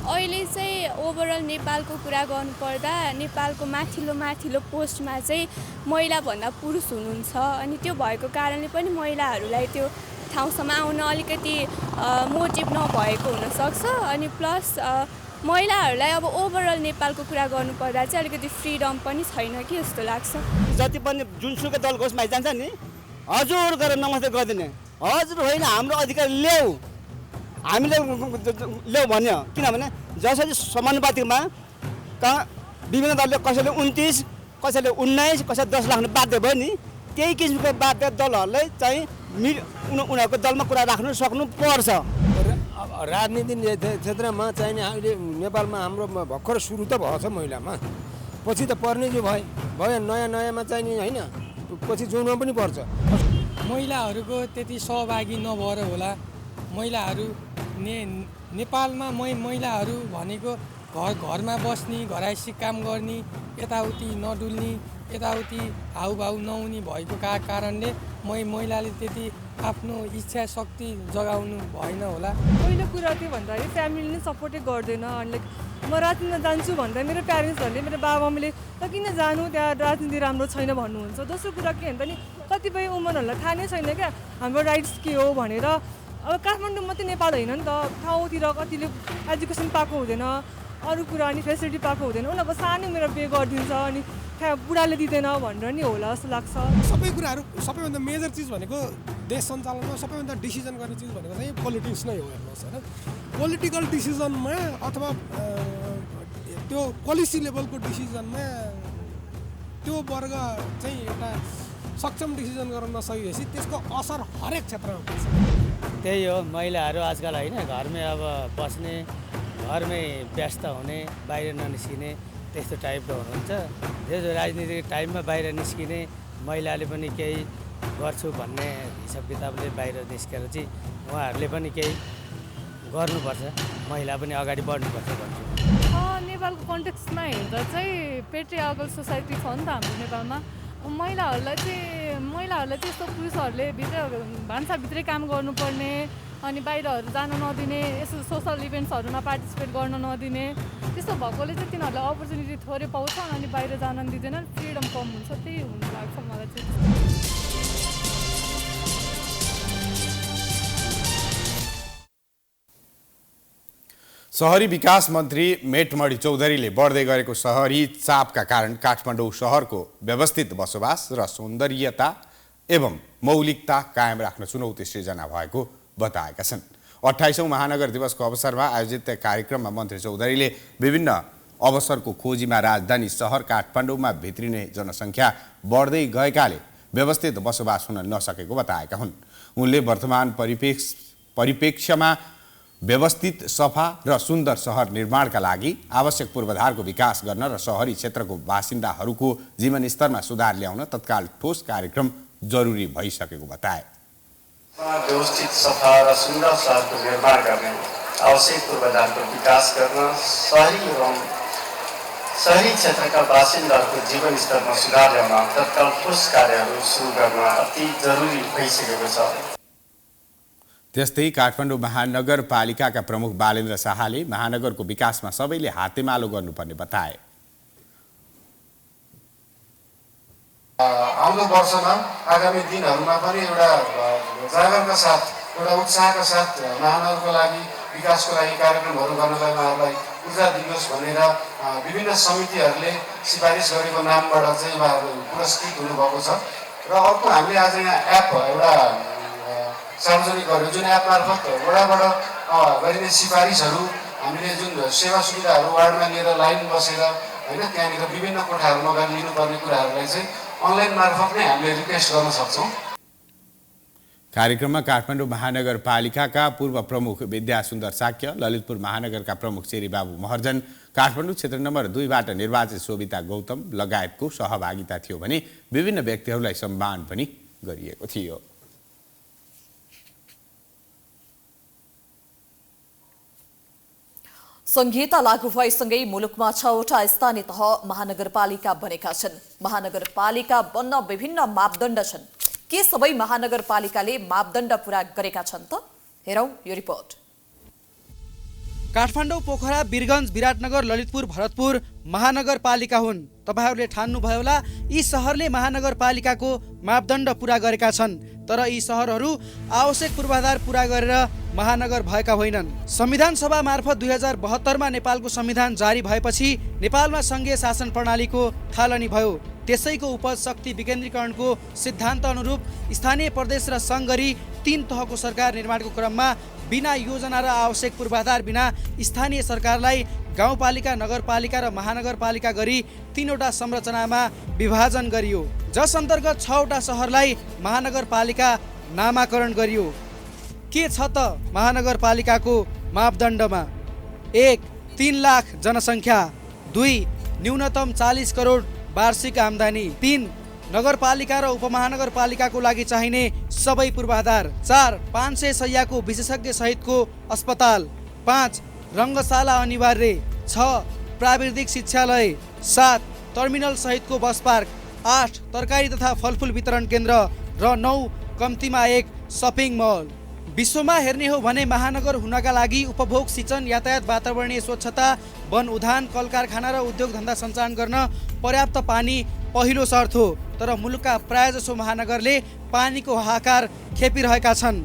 S15: अहिले चाहिँ ओभरअल नेपालको कुरा गर्नुपर्दा नेपालको माथिल्लो पोस्टमा चाहिँ महिलाभन्दा पुरुष हुनुहुन्छ। अनि त्यो भएको कारणले पनि महिलाहरूलाई त्यो ठाउँसम्म आउन अलिकति मोटिभ नभएको हुनसक्छ। अनि प्लस महिलाहरूलाई अब ओभरअल नेपालको कुरा गर्नुपर्दा चाहिँ अलिकति फ्रिडम पनि छैन कि जस्तो लाग्छ।
S16: जति पनि जुनसुकै दल घोषमा जान्छ नि हजुर गरेर नमस्ते गरिदिने, हजुर होइन हाम्रो अधिकार ल्याऊ, हामीले ल्याऊ भन्यो। किनभने जसरी समानुपातिकमा विभिन्न दलले कसैले 29, कसैले 19, कसैले 10 राख्नु बाध्य भयो नि, त्यही किसिमको बाध्य दलहरूले चाहिँ उनीहरूको दलमा कुरा राख्नु सक्नु पर्छ।
S17: राजनीति क्षेत्रमा चाहिँ अहिले नेपालमा हाम्रो भर्खर सुरु त भएको छ महिलामा, पछि त पर्ने जो भयो नयाँमा चाहिँ नि होइन, पछि जोड्नु पनि पर्छ।
S18: महिलाहरूको त्यति सहभागी नभएर होला। महिलाहरू नेपालमा महिलाहरू भनेको घरमा बस्ने, घरायसी काम गर्ने, यताउति नडुल्ने, यताउति हाउभाउ नहुने भएको कारणले महिलाले त्यति आफ्नो इच्छा शक्ति जगाउनु भएन होला।
S19: पहिलो कुरा के भन्दाखेरि फ्यामिलीले नै सपोर्टै गर्दैन। अनि म राजनीतिमा जान्छु भन्दा मेरो प्यारेन्ट्सहरूले, मेरो बाबाआमाले त किन जानु, त्यहाँ राजनीति राम्रो छैन भन्नुहुन्छ। दोस्रो कुरा के भन्छ नि, कतिपय वुमनहरूलाई थाहा नै छैन क्या हाम्रो राइट्स के हो भनेर। अब काठमाडौँ मात्रै नेपाल होइन नि त, ठाउँतिर कतिले एजुकेसन पाएको हुँदैन, अरू कुरा अनि फेसिलिटी पाएको हुँदैन। उनीहरूको सानो उमेर पे गरिदिन्छ अनि बुढाले दिँदैन भनेर नि होला जस्तो लाग्छ।
S20: सबै कुराहरू सबैभन्दा मेजर चिज भनेको देश सञ्चालनमा सबैभन्दा डिसिजन गर्ने चिज भनेको चाहिँ पोलिटिक्स नै हो। हेर्नुहोस् होइन, पोलिटिकल डिसिजनमा अथवा त्यो पोलिसी लेभलको डिसिजनमा त्यो वर्ग चाहिँ एउटा सक्षम डिसिजन गर्न नसकेपछि त्यसको असर हरेक क्षेत्रमा पर्छ।
S16: त्यही हो, महिलाहरू आजकल होइन घरमै अब बस्ने, घरमै व्यस्त हुने, बाहिर ननिस्किने त्यस्तो टाइपको हुनुहुन्छ। जो राजनीतिक टाइममा बाहिर निस्किने महिलाले पनि केही गर्छु भन्ने हिसाब किताबले बाहिर निस्केर चाहिँ उहाँहरूले पनि केही गर्नुपर्छ, महिला पनि अगाडि बढ्नुपर्छ भन्छु।
S19: नेपालको कन्टेक्स्टमा हेर्दा चाहिँ पेट्रियार्कल सोसाइटी छ नि त हाम्रो नेपालमा। महिलाहरूलाई चाहिँ यस्तो पुरुषहरूले भान्साभित्रै काम गर्नुपर्ने, अनि बाहिरहरू जान नदिने, यसो सोसल इभेन्ट्सहरूमा पार्टिसिपेट गर्न नदिने, त्यस्तो भएकोले चाहिँ तिनीहरूलाई अपर्च्युनिटी थोरै पाउँछन् अनि बाहिर जान दिँदैनन्, फ्रिडम कम हुन्छ। त्यही हुनु लाग्छ मलाई चाहिँ।
S1: शहरी विकास मन्त्री मेटमणि चौधरीले बढ्दै गरेको शहरी चापका कारण काठमाडौँ शहरको व्यवस्थित बसोबास र सौन्दर्यता एवं मौलिकता कायम राख्न चुनौती सृजना भएको बताएका छन्। 28औं महानगर दिवसको अवसरमा आयोजित कार्यक्रममा मन्त्री चौधरीले विभिन्न अवसरको खोजीमा राजधानी शहर काठमाडौँमा भित्रिने जनसङ्ख्या बढ्दै गएकाले व्यवस्थित बसोबास हुन नसकेको बताएका हुन्। उनले वर्तमान परिप्रेक्ष्यमा व्यवस्थित, सफा र सुन्दर शहर निर्माणका लागि आवश्यक पूर्वाधारको विकास गर्न र शहरी क्षेत्रको बासिन्दाहरूको जीवनस्तरमा सुधार ल्याउन तत्काल ठोस कार्यक्रम जरुरी भइसकेको बताए।
S21: व्यवस्थित, सफा र सुन्दर शहरको निर्माण गर्ने, आवश्यक पूर्वाधारको विकास गर्न, शहरी क्षेत्रका बासिन्दाहरूको जीवनस्तरमा सुधार ल्याउन तत्काल ठोस कार्यहरू सुरु गर्न अति जरुरी भइसकेको छ।
S1: त्यस्तै काठमाडौँ महानगरपालिकाका प्रमुख बालेन्द्र शाहले महानगरको विकासमा सबैले हातेमालो गर्नुपर्ने बताए।
S22: आउँदो वर्षमा आगामी दिनहरूमा पनि एउटा जागरका साथ, एउटा उत्साहका साथ महानगरको लागि, विकासको लागि कार्यक्रमहरू गर्नलाई उहाँहरूलाई ऊर्जा दिनुहोस् भनेर विभिन्न समितिहरूले सिफारिस गरेको नामबाट चाहिँ उहाँहरू पुरस्कृत हुनुभएको छ। र अर्को हामीले आज यहाँ एप एउटा सार्वजनिक गर्यो, जुन एप मार्फत वडाबाट गरिने सिफारिसहरू हामीले जुन सेवा सुविधाहरू वार्डमा लिएर लाइन बसेर होइन त्यहाँनिर विभिन्न कोठाहरूमा गएर लिनुपर्ने कुराहरूलाई चाहिँ अनलाइन मार्फत नै हामीले रिक्वेस्ट गर्न सक्छौँ।
S1: कार्यक्रममा काठमाडौँ महानगरपालिकाका पूर्व प्रमुख विद्यासुन्दर साक्य, ललितपुर महानगरका प्रमुख चेरीबाबु महर्जन, काठमाडौँ क्षेत्र नम्बर 2 बाट निर्वाचित शोभिता गौतम लगायतको सहभागिता थियो भने विभिन्न व्यक्तिहरूलाई सम्मान पनि गरिएको थियो।
S2: संहिता लागू भएसँगै मुलुकमा 6वटा स्थानीय तह महानगरपालिका बनेका छन्। महानगरपालिका बन्न विभिन्न मापदण्ड छन्। के सबै महानगरपालिकाले मापदण्ड पूरा गरेका छन् त? हेरौं यो रिपोर्ट।
S3: काठमाडौँ, पोखरा, वीरगञ्ज, विराटनगर, ललितपुर, भरतपुर महानगरपालिका हुन्। तपाईहरूले ठान्नुभयो होला यी सहरले महानगरपालिकाको मापदण्ड पूरा गरेका छन्, तर यी सहरहरू आवश्यक पूर्वाधार पूरा गरेर महानगर भएका होइनन्। संविधान सभा मार्फत 2072 मा नेपालको संविधान जारी भएपछि नेपालमा संघीय शासन प्रणालीको थालनी भयो। त्यसैको उपज शक्ति विकेन्द्रीकरणको सिद्धान्त अनुरूप स्थानीय प्रदेश र सङ्घ गरी 3 तहको सरकार निर्माणको क्रममा बिना योजना र आवश्यक पूर्वाधार बिना स्थानीय सरकारलाई गाउँपालिका, नगरपालिका र महानगरपालिका गरी 3वटा संरचनामा विभाजन गरियो, जस अन्तर्गत 6वटा सहरलाई महानगरपालिका नामाकरण गरियो। के छ त महानगरपालिकाको मापदण्डमा? 1. 3 लाख जनसङ्ख्या, 2. न्यूनतम 40 करोड वार्षिक आम्दानी, 3. नगरपालिका र उपमहानगरपालिकाको लागि चाहिने सबै पूर्वाधार, 4. 500 शय्याको विशेषज्ञ सहितको अस्पताल, 5. रङ्गशाला अनिवार्य, 6. प्राविधिक शिक्षालय, 7. टर्मिनल सहितको बस पार्क, 8. तरकारी तथा फलफुल वितरण केन्द्र र 9. कम्तीमा 1 सपिङ मल। विश्वमा हेर्ने हो भने महानगर हुनका लागि उपभोग, सिंचन, यातायात, वातावरणीय स्वच्छता, वन उद्यान, कल कारखाना र उद्योग धन्दा सञ्चालन गर्न पर्याप्त पानी पहिलो शर्त हो। तर मुलुकका प्रायजसो महानगरले पानीको हाहाकार खेपिरहेका छन्।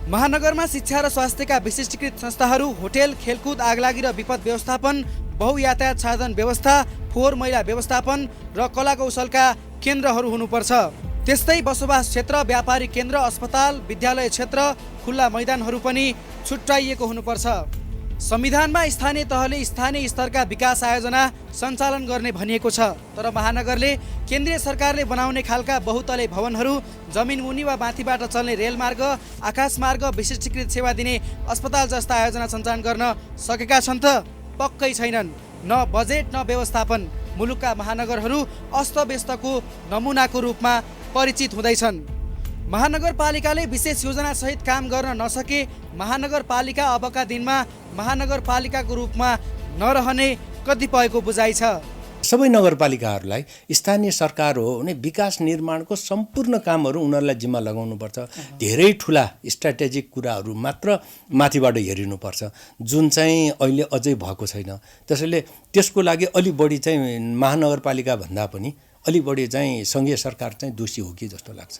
S3: महानगरमा शिक्षा र स्वास्थ्यका विशिष्टीकृत संस्थाहरू, होटेल, खेलकुद, आगलागी र विपद व्यवस्थापन, बहुयातायात साधन व्यवस्था, फोहोर मैला व्यवस्थापन र कला कौशलका केन्द्रहरू हुनुपर्छ। त्यस्तै बसोबास क्षेत्र, व्यापारिक केन्द्र, अस्पताल, विद्यालय क्षेत्र, खुल्ला मैदानहरू पनि छुट्याइएको हुनुपर्छ। संविधानमा स्थानीय तहले स्थानीय स्तरका विकास आयोजना सञ्चालन गर्ने भनिएको छ, तर महानगरले केन्द्रीय सरकारले बनाउने खालका बहुतले भवनहरू, जमिन मुनि वा माथिबाट चल्ने रेलमार्ग, आकाशमार्ग, विशिष्टीकृत सेवा दिने अस्पताल जस्ता आयोजना सञ्चालन गर्न सकेका छन् त? पक्कै छैनन्। न बजेट न व्यवस्थापन। मुलुकका महानगरहरू अस्तव्यस्तको नमुनाको रूपमा परिचित हुँदैछन्। महानगरपालिकाले विशेष योजना सहित काम गर्न नसके महानगरपालिका अबका दिनमा महानगरपालिकाको रूपमा नरहने कतिपयको बुझाइ छ।
S4: सबै नगरपालिकाहरूलाई स्थानीय सरकार हो भने विकास निर्माणको सम्पूर्ण कामहरू उनीहरूलाई जिम्मा लगाउनुपर्छ। धेरै ठुला स्ट्राटेजिक कुराहरू मात्र माथिबाट हेरिनुपर्छ, जुन चाहिँ अहिले अझै भएको छैन। त्यसैले त्यसको लागि अलि बढी चाहिँ महानगरपालिका भन्दा पनि अलि बढी चाहिँ सङ्घीय सरकार चाहिँ दोषी हो कि जस्तो लाग्छ।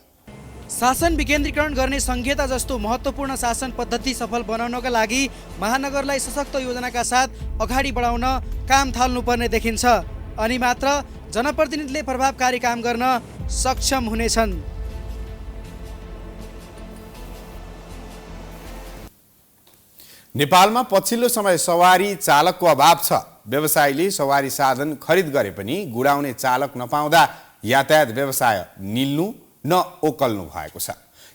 S3: शासन विकेन्द्रीकरण गर्ने संहिता जस्तो महत्त्वपूर्ण शासन पद्धति सफल बनाउनका लागि महानगरलाई सशक्त योजनाका साथ अगाडि बढाउन काम थाल्नुपर्ने देखिन्छ, अनि मात्र जनप्रतिनिधिले प्रभावकारी काम गर्न सक्षम हुनेछन्।
S1: नेपालमा पछिल्लो समय सवारी चालकको अभाव छ। व्यवसायीले सवारी साधन खरिद गरे पनि गुडाउने चालक नपाउँदा यातायात व्यवसाय निल्नु न ओकल्नु भएको छ।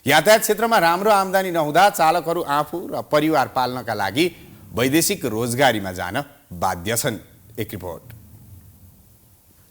S1: यातायात क्षेत्रमा राम्रो आम्दानी नहुँदा चालकहरू आफू र परिवार पाल्नका लागि वैदेशिक रोजगारीमा जान बाध्य छन्। एक रिपोर्ट।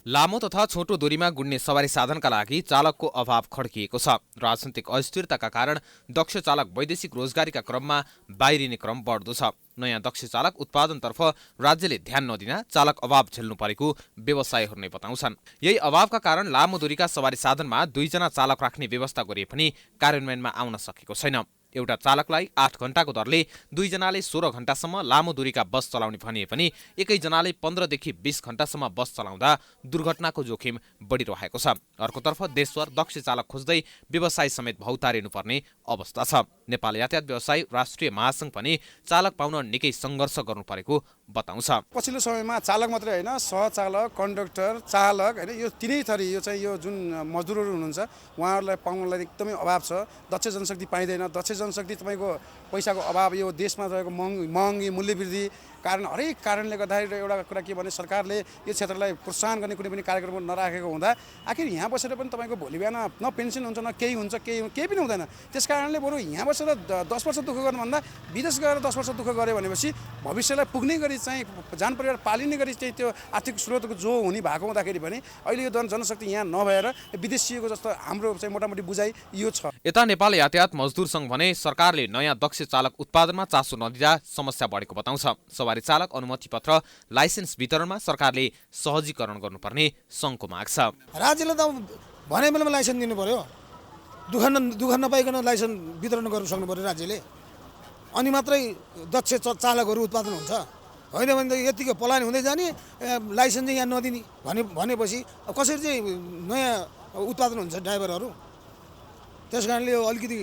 S23: लामो तथा छोटो दूरीमा गुड्ने सवारी साधनका लागि चालकको अभाव खड्किएको छ। राजनीतिक अस्थिरताका कारण दक्ष चालक वैदेशिक रोजगारीका क्रममा बाहिरिने क्रम बढ्दो छ। नयाँ दक्ष चालक उत्पादनतर्फ राज्यले ध्यान नदिन चालक अभाव झेल्नु परेको व्यवसायीहरूले बताउँछन्। यही अभावका कारण लामो दूरीका सवारी साधनमा 2 जना चालक राख्ने व्यवस्था गरिए पनि कार्यान्वयनमा आउन सकेको छैन। एउटा चालकलाई 8 घण्टाको दरले 2 जनाले 16 घण्टासम्म लामो दूरीका बस चलाउने भनिए पनि एकैजनाले 15 देखि 20 घण्टासम्म बस चलाउँदा दुर्घटनाको जोखिम बढिरहेको छ। अर्कोतर्फ देशभर दक्ष चालक खोज्दै व्यवसाय समेत भौतारिनुपर्ने अवस्था छ। नेपाल यातायात व्यवसायी राष्ट्रिय महासंघ पनि चालक पाउन निकै सङ्घर्ष गर्नु परेको बताउँछ।
S5: पछिल्लो समयमा चालक मात्रै होइन, सहचालक, कन्डक्टर, चालक होइन, यो तिनै थरी यो जुन मजदुरहरू हुनुहुन्छ उहाँहरूलाई पाउनलाई एकदमै अभाव छ। दक्ष जनशक्ति पाइँदैन। दक्ष जनशक्ति तपाईँको पैसाको अभाव, यो देशमा रहेको महँगी मूल्यवृद्धि कारण, हरेक कारणले गर्दाखेरि एउटा कुरा के भने सरकारले यो क्षेत्रलाई प्रोत्साहन गर्ने कुनै पनि कार्यक्रम नराखेको हुँदा आखिर यहाँ बसेर पनि तपाईँको भोलि बिहान न पेन्सन हुन्छ, न केही हुन्छ, केही पनि हुँदैन। त्यस कारणले बरु यहाँ बसेर 10 वर्ष दुःख गर्नुभन्दा विदेश गएर 10 वर्ष दुःख गऱ्यो भनेपछि भविष्यलाई पुग्ने गरी चाहिँ जान परिवार पालिने गरी चाहिँ त्यो आर्थिक स्रोतको जो हुने भएको हुँदाखेरि पनि अहिले यो जनशक्ति यहाँ नभएर विदेशिएको जस्तो हाम्रो चाहिँ मोटामोटी बुझाइ यो छ।
S23: यता नेपाल यातायात मजदुर सङ्घ भने सरकारले नयाँ दक्ष चालक उत्पादनमा चासो नदिँदा समस्या बढेको बताउँछ। सवारी चालक अनुमति पत्र लाइसेन्स वितरणमा सरकारले सहजीकरण गर्नुपर्ने सङ्घको माग छ।
S6: राज्यले त भने बेलामा लाइसेन्स दिनु पर्यो, दुःख नपाइकन लाइसेन्स वितरण गर्न सक्नु पर्यो राज्यले, अनि मात्रै दक्ष चालकहरू उत्पादन हुन्छ। होइन भने त यतिको पलायन हुँदै जाने, लाइसेन्स चाहिँ यहाँ नदिने भनेपछि कसरी चाहिँ नयाँ उत्पादन हुन्छ ड्राइभरहरू। त्यस कारणले अलिकति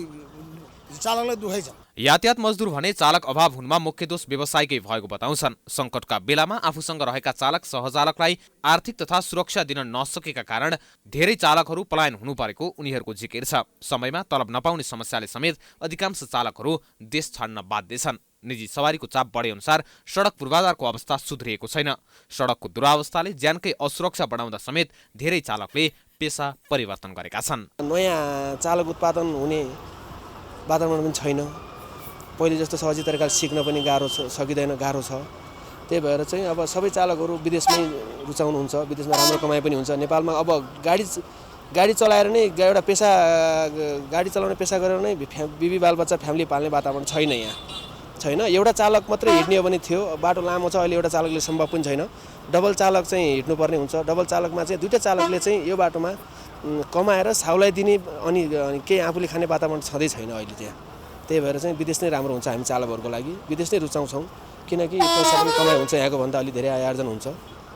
S6: चालकलाई दुखै छ।
S23: यातायात मजदुर भने चालक अभाव हुनुमा मुख्य दोष व्यवसायकै भएको बताउँछन्। सङ्कटका बेलामा आफूसँग रहेका चालक सहचालकलाई आर्थिक तथा सुरक्षा दिन नसकेका कारण धेरै चालकहरू पलायन हुनु परेको उनीहरूको जिकिर छ। समयमा तलब नपाउने समस्याले समेत अधिकांश चालकहरू देश छाड्न बाध्य छन्। निजी सवारीको चाप बढे अनुसार सडक पूर्वाधारको अवस्था सुध्रिएको छैन। सडकको दुरावस्थाले ज्यानकै असुरक्षा बढाउँदा समेत धेरै चालकले पेसा परिवर्तन गरेका छन्।
S8: नयाँ चालक उत्पादन हुने वातावरण पनि छैन। पहिले जस्तो सहजी तरिकाले सिक्न पनि सकिँदैन, गाह्रो छ। त्यही भएर चाहिँ अब सबै चालकहरू विदेशमै रुचाउनुहुन्छ, विदेशमा राम्रो कमाइ पनि हुन्छ। नेपालमा अब गाडी चलाएर नै एउटा पेसा, गाडी चलाउने पेसा गरेर नै बिबी बालबच्चा फ्यामिली पाल्ने वातावरण छैन, यहाँ छैन। एउटा चालक मात्रै हिँड्ने हो भने थियो, बाटो लामो छ, अहिले एउटा चालकले सम्भव पनि छैन। डबल चालक चाहिँ हिँड्नुपर्ने हुन्छ। डबल चालकमा चाहिँ दुईवटा चालकले चाहिँ यो बाटोमा कमाएर साउलाई दिने अनि केही आफूले खाने वातावरण छँदै छैन अहिले त्यहाँ। त्यही भएर चाहिँ विदेश नै राम्रो हुन्छ हामी चालकहरूको लागि, विदेश नै रुचाउँछौँ, किनकि पैसा पनि कमाइ हुन्छ, यहाँको भन्दा अलि धेरै आय आर्जन हुन्छ।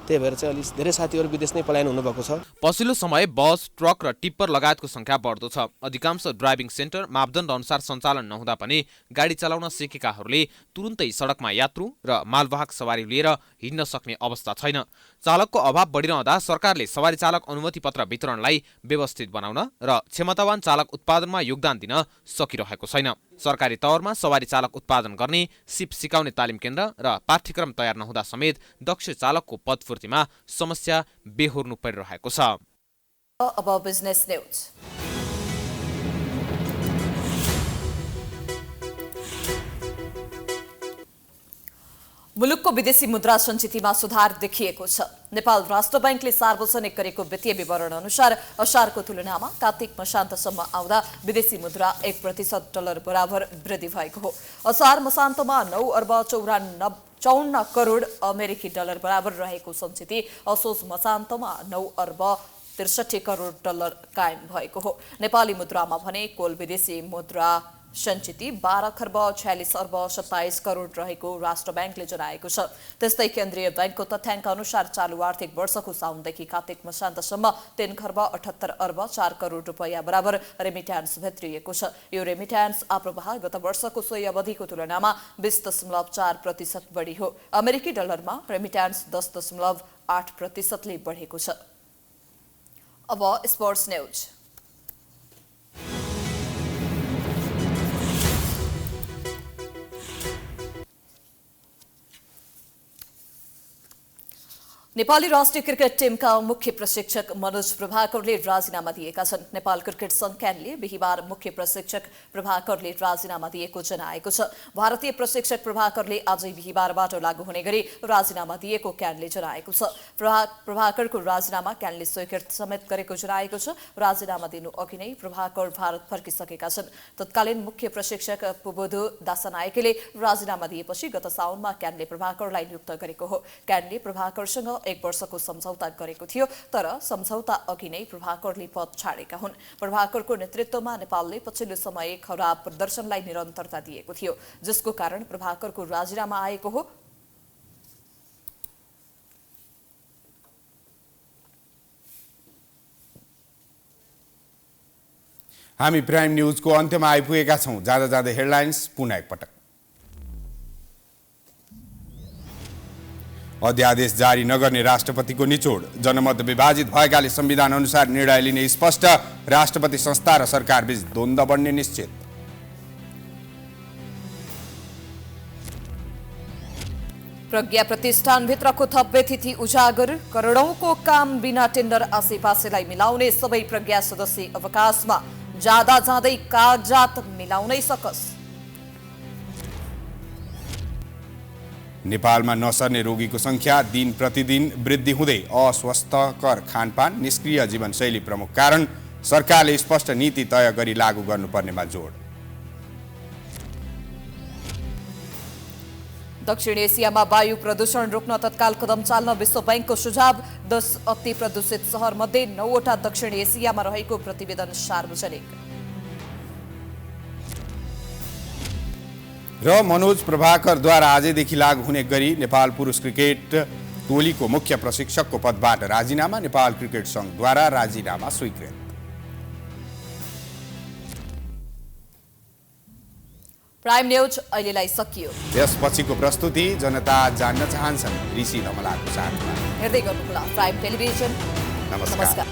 S8: त्यही भएर चाहिँ अलि धेरै साथीहरू विदेश नै पलायन हुनुभएको छ।
S23: पछिल्लो समय बस, ट्रक र टिप्पर लगायतको संख्या बढ्दो छ। अधिकांश ड्राइभिङ सेन्टर मापदण्ड अनुसार सञ्चालन नहुँदा पनि गाडी चलाउन सिकेकाहरूले तुरुन्तै सडकमा यात्रु र मालवाहक सवारी लिएर हिँड्न सक्ने अवस्था छैन। चालकको अभाव बढिरहँदा सरकारले सवारी चालक अनुमति पत्र वितरणलाई व्यवस्थित बनाउन र क्षमतावान चालक उत्पादनमा योगदान दिन सकिरहेको छैन। सरकारी तवरमा सवारी चालक उत्पादन गर्ने, सिप सिकाउने तालिम केन्द्र र पाठ्यक्रम तयार नहुँदा समेत दक्ष चालकको पदपूर्तिमा समस्या बेहोर्नु परिरहेको छ।
S2: अब बिजनेस न्यूज। मुलुकको विदेशी मुद्रा सञ्चितमा सुधार देखिएको छ। नेपाल राष्ट्र बैंकले सार्वजनिक गरेको वित्तीय विवरण अनुसार असारको तुलनामा कार्तिक मसान्तसम्म आउँदा विदेशी मुद्रा 1% डलर बराबर वृद्धि भएको हो। असार मसान्तमा 9 अर्ब 54 करोड अमेरिकी डलर बराबर रहेको सञ्चित असोज मसान्तमा 9 अर्ब 63 करोड डलर कायम भएको हो। नेपाली मुद्रामा भने कुल विदेशी मुद्रा सञ्चित 12 खर्ब 46 अर्ब 27 करोड रहेको राष्ट्र बैंकले जनाएको छ। त्यस्तै केन्द्रीय बैंकको तथ्याङ्क अनुसार चालु आर्थिक वर्षको साउनदेखि कार्तिक मसान्तसम्म 3 खर्ब 78 अर्ब 4 करोड रुपैयाँ बराबर रेमिट्यान्स भित्रिएको छ। यो रेमिट्यान्स आप्रवाह गत वर्षको सोही अवधिको तुलनामा 20.4% बढी हो। अमेरिकी डलरमा रेमिट्यान्स 10.8% ले बढेको छ। अब स्पोर्ट्स न्यूज। नेपाली राष्ट्रिय क्रिकेट टिमका मुख्य प्रशिक्षक मनोज प्रभाकरले राजीनामा दिएका छन्। नेपाल क्रिकेट संघ क्यानले बिहीबार मुख्य प्रशिक्षक प्रभाकरले राजीनामा दिएको जनाएको छ। भारतीय प्रशिक्षक प्रभाकरले आजै बिहीबारबाट लागू हुने गरी राजीनामा दिएको क्यानले जनाएको छ। प्रभाकरको राजीनामा क्यानले स्वीकृत समेत गरेको जनाएको छ। राजीनामा दिनु अघि नै प्रभाकर भारत फर्किसकेका छन्। तत्कालीन मुख्य प्रशिक्षक पुबोधु दासनायकेले राजीनामा दिएपछि गत साउनमा क्यानले प्रभाकरलाई नियुक्त गरेको हो। क्यानले प्रभाकरसँग 1 वर्षको सम्झौता गरेको थियो, तर सम्झौता अघि नै प्रभाकरले पद छाडेका हुन्। प्रभाकरको नेतृत्वमा नेपालले पछिल्लो समय खराब प्रदर्शनलाई निरन्तरता दिएको थियो, जसको कारण प्रभाकरको राजीनामा आएको हो।
S1: हामी प्राइम न्यूजको अन्त्यमा आइपुगेका छौं। जाँदा जाँदै हेडलाइन्स पुनः एकपटक। अध्यादेश जारी नगर्ने राष्ट्रपतिको निचोड। जनमत विभाजित भएकाले संविधान अनुसार निर्णय लिने स्पष्ट। राष्ट्रपति संस्था र सरकार बीच द्वन्द्व बढ्ने निश्चित।
S2: प्रज्ञा प्रतिष्ठानभित्रको थप व्यतिथि उजागर। करोडौंको काम बिना टेन्डर आसेपासेलाई मिलाउने सबै प्रज्ञा सदस्य अवकाशमा। जाँदा जाँदै कागजात मिलाउनै सकस।
S1: नेपालमा नसर्ने रोगीको संख्या दिन प्रतिदिन वृद्धि हुँदै। अस्वस्थकर खानपान, निष्क्रिय जीवनशैली प्रमुख कारण। सरकारले स्पष्ट नीति तय गरी लागू गर्नुपर्नेमा जोड।
S2: दक्षिण एसियामा वायु प्रदूषण रोक्न तत्काल कदम चाल्न विश्व बैंकको सुझाव। 10 अति प्रदूषित शहर मध्ये 9वटा दक्षिण एसियामा रहेको प्रतिवेदन सार्वजनिक।
S1: र मनोज प्रभाकरद्वारा आजैदेखि लागू हुने गरी नेपाल पुरुष क्रिकेट टोलीको मुख्य प्रशिक्षकको पदबाट राजीनामा। नेपाल क्रिकेट संघद्वारा राजीनामा स्वीकृत।
S2: प्राइम न्यूज अहिलेलाई सकियो।
S1: यसपछिको प्रस्तुति जनता जान्न चाहन्छन् ऋषि धमलाको साथमा।
S2: हेर्दै गर्नुहोला प्राइम टेलिभिजन।
S1: नमस्कार।